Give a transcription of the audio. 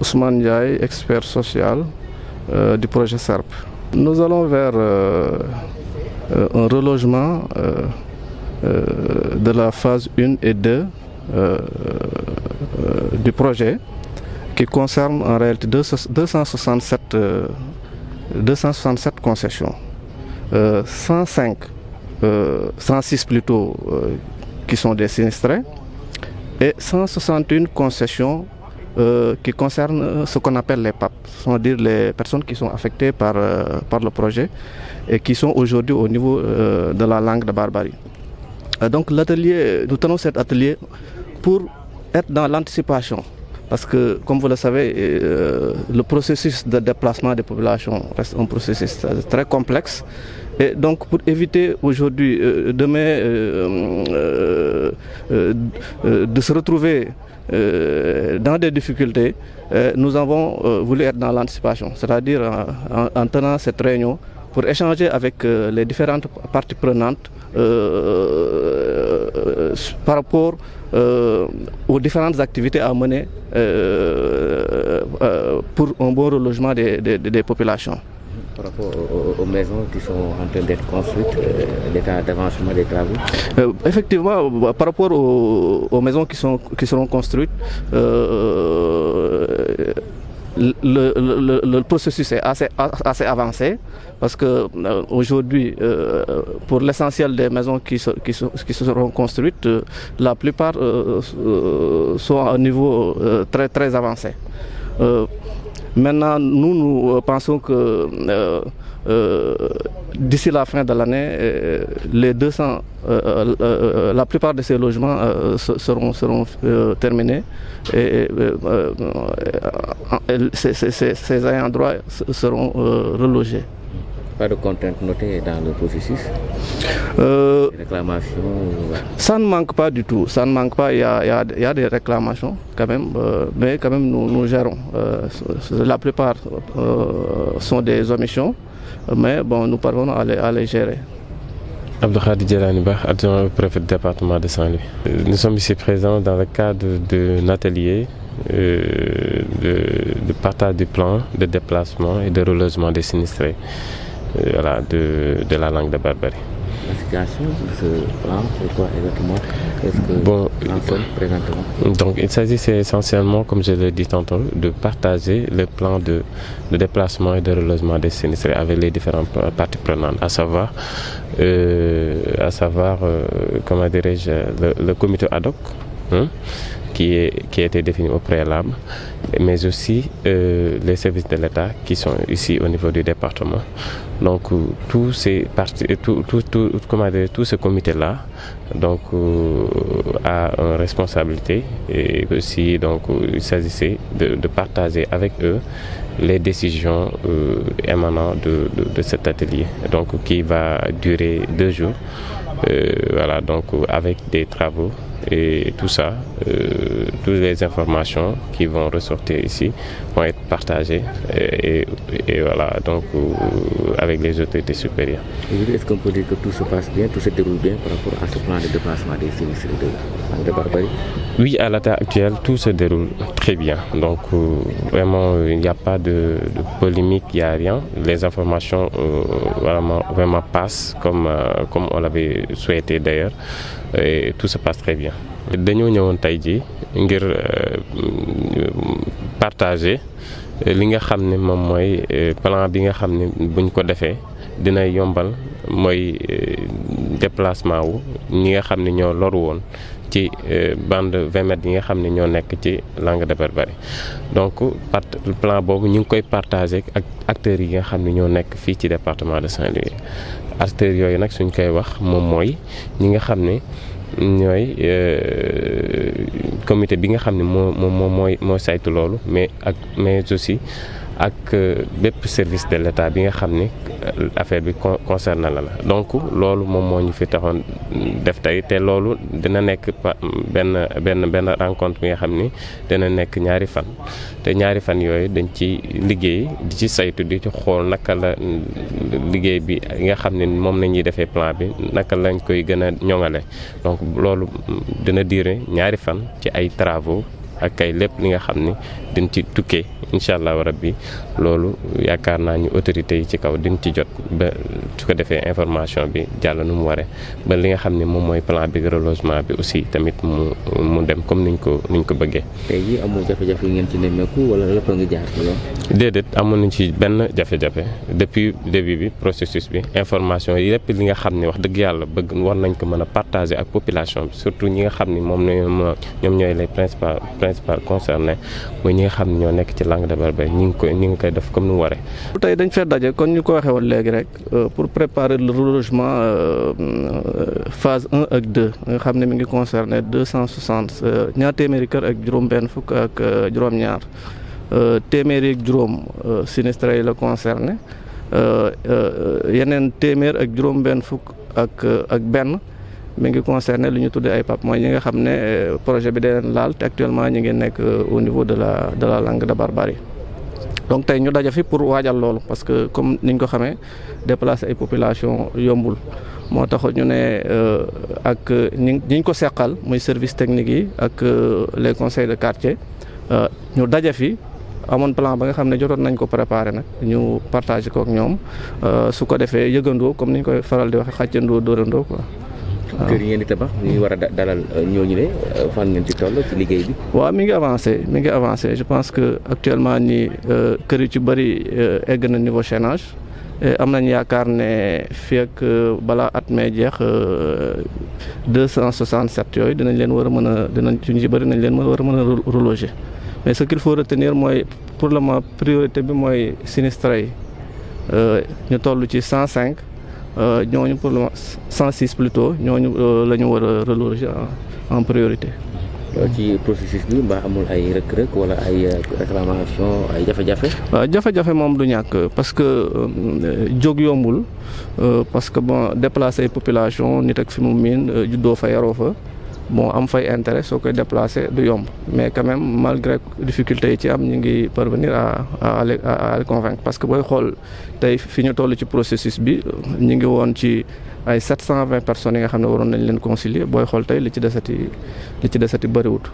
Ousmane Ndiaye, expert social du projet SERP. Nous allons vers un relogement de la phase 1 et 2 du projet qui concerne en réalité 267 concessions, 106 plutôt qui sont des sinistrés et 161 concessions qui concernent ce qu'on appelle les PAP, c'est-à-dire les personnes qui sont affectées par le projet et qui sont aujourd'hui au niveau de la langue de Barbarie. Donc l'atelier, nous tenons cet atelier pour être dans l'anticipation. Parce que, comme vous le savez, le processus de déplacement des populations reste un processus très complexe. Et donc, pour éviter aujourd'hui, demain, de se retrouver dans des difficultés, nous avons voulu être dans l'anticipation, c'est-à-dire en tenant cette réunion pour échanger avec les différentes parties prenantes par rapport aux différentes activités à mener pour un bon relogement des populations. Par rapport aux maisons qui sont en train d'être construites, l'état d'avancement des travaux? Effectivement, par rapport aux maisons qui seront construites, le processus est assez avancé parce que aujourd'hui, pour l'essentiel des maisons qui seront construites, la plupart sont à un niveau très très avancé. Maintenant, nous pensons que d'ici la fin de l'année, les 200, la plupart de ces logements seront terminés et ces ayants droit seront relogés. Pas de contraintes notées dans le processus? Réclamations? Ça ne manque pas du tout. Ça ne manque pas. Il y a des réclamations quand même, mais quand même nous gérons. La plupart sont des omissions, mais bon, nous parvenons à les gérer. Abdelkhadir Djelani Ba, adjoint au préfet du département de Saint-Louis. Nous sommes ici présents dans le cadre d'un atelier de partage du plan de déplacement et de relogement des sinistrés de la langue de Barbarie. La situation de ce plan, c'est quoi exactement? Qu'est-ce que l'ensemble présentement? Donc il s'agissait essentiellement, comme je l'ai dit tantôt, de partager le plan de déplacement et de relogement des sinistrés avec les différentes parties prenantes, à savoir comment dirais-je, le comité ad hoc, qui a été défini au préalable, mais aussi les services de l'État qui sont ici au niveau du département. Donc tout ce comité-là donc a une responsabilité et aussi donc il s'agissait de partager avec eux les décisions émanant de cet atelier, donc qui va durer 2 jours. Voilà, donc avec des travaux et tout ça, toutes les informations qui vont ressortir ici vont être partagées et voilà, donc avec les autorités supérieures. Est-ce qu'on peut dire que tout se passe bien, tout se déroule bien par rapport à ce plan de déplacement des sinistrés de Barbarie? Oui, à l'état actuel, tout se déroule très bien. Donc vraiment, il n'y a pas de polémique, il n'y a rien. Les informations vraiment passent comme on l'avait souhaité d'ailleurs. Et tout se passe très bien. Dañoo ñëwoon tey jii ngir partager li nga xam ne moom mooy plan bi nga xam ne buñ ko defee dina yombal mooy déplacement wu ñi nga xam ne ñoo loru woon ci bande 20 mètres yi nga xam ne ñoo nekk ci langue de Barbarie. Donc plan boobu ñu ngi koy partager ak acteurs yi nga xam ne ñoo nekk fii ci département de Saint-Louis. Acteurs yooyu nag suñ koy wax moom mooy ñi nga xam ne ñooy comité bi nga xam ne moo saytu loolu mais aussi ak bépp service de l'État bi nga xam ne affaire bi concerne la donc loolu moom moo ñu fi taxoon def tey te loolu dina nekk benn rencontre bi nga xam ni dina nekk ñaari fan te ñaari fan yooyu dañ ci liggéey di ci saytu di ci xool naka la liggéey bi nga xam ne moom nañuy defee plan bi naka lañ koy gën a ñoŋale donc loolu dina durer ñaari fan ci ay travaux ak ay lépp li nga xam ni dañ ci tukkee incha allahu rabbi loolu yaakaar naa ñu autorités yi ci kaw diñ ci jot ba su ko defee information bi jàll nu mu waree ba li nga xam ne moom mooy plan bi relogement bi aussi tamit mu dem comme niñ ko bëggee. tey jii amul jafe-jafe yi ngeen ci nemmeeku wala lépp a ngi jaar ci yoon. déedéet amuñu ci benn jafe-jafe depuis début bi processus bi information yi lépp li nga xam ne wax dëgg yàlla bëgg war nañ ko mën a partager ak population bi surtout ñi nga xam ni ñoom ñooy les principal concernés mooy ñi nga xam ne ñoo nekk ci langue de Barbarie ñi ngi koy def comme ni mu waree. tey dañ fee daje kon ñu ko waxee woon léegi rek pour préparer le relogement phase 1 ak 2 nga xam ne mi ngi concerné 260 ñaar téeméeri kër ak juróom-benn fukk ak juróom-ñaar téeméeri ak juróom sinistré yi la concerné yeneen téeméer ak juróom-benn fukk ak benn. mi ngi concerné lu ñu tuddee ay PAP mooy ñi nga xam ne projet bi da leen laal te actuellement ñi ngi nekk au niveau de la langue de Barbarie donc tey ñu daja fi pour waajal loolu parce que comme niñ ko xamee déplacer ay population yombul moo tax ñu ne ak ñiñ ko seqal muy service technique yi ak les conseils de quartier ñu daja fi amoon plan ba nga xam ne jotoon nañ ko préparer nag ñu partager ko ak ñoom su ko defee yëgandoo comme niñ koy faral di waxe xàccandoo dóorandoo quoi. kër yi ngeen di tabax ñu war a dalal ñooñu ne fan ngeen ci toll ci liggéey bi. waaw mi ngi avancé je pense que actuellement nii kër yu ci bëri egg na niveau chaînage am nañ yaakaar ne fii ak balaa at mee jeex 267 yooyu dinañ leen war a mën a dinañ ci bëri nañ leen war a mën a reloger mais ce qu'il faut retenir mooy pour le moment priorité bi mooy sinistré yi ñu toll ci 105. ñooñu pour le moment 106 plutôt ñooñu la ñu war a reloger en priorité. ci processus bi mbaa amul ay rëkk-rëkk wala ay réclamation ay jafe-jafe. waaw jafe-jafe moom du ñàkk parce que jóg yombul parce que bon déplacer ay population nit ak fi mu miin juddoo fa yaroo fa bon am fay intérêt soo koy déplacer du yomb mais quand même malgré difficultés yi ci am ñu ngi parvenir à les convaincre parce que booy xool tey fi ñu toll ci processus bi ñu ngi woon ci ay 720 personnes yi nga xam ne waroon nañ leen concilier booy xool tey li ci desati bëriwut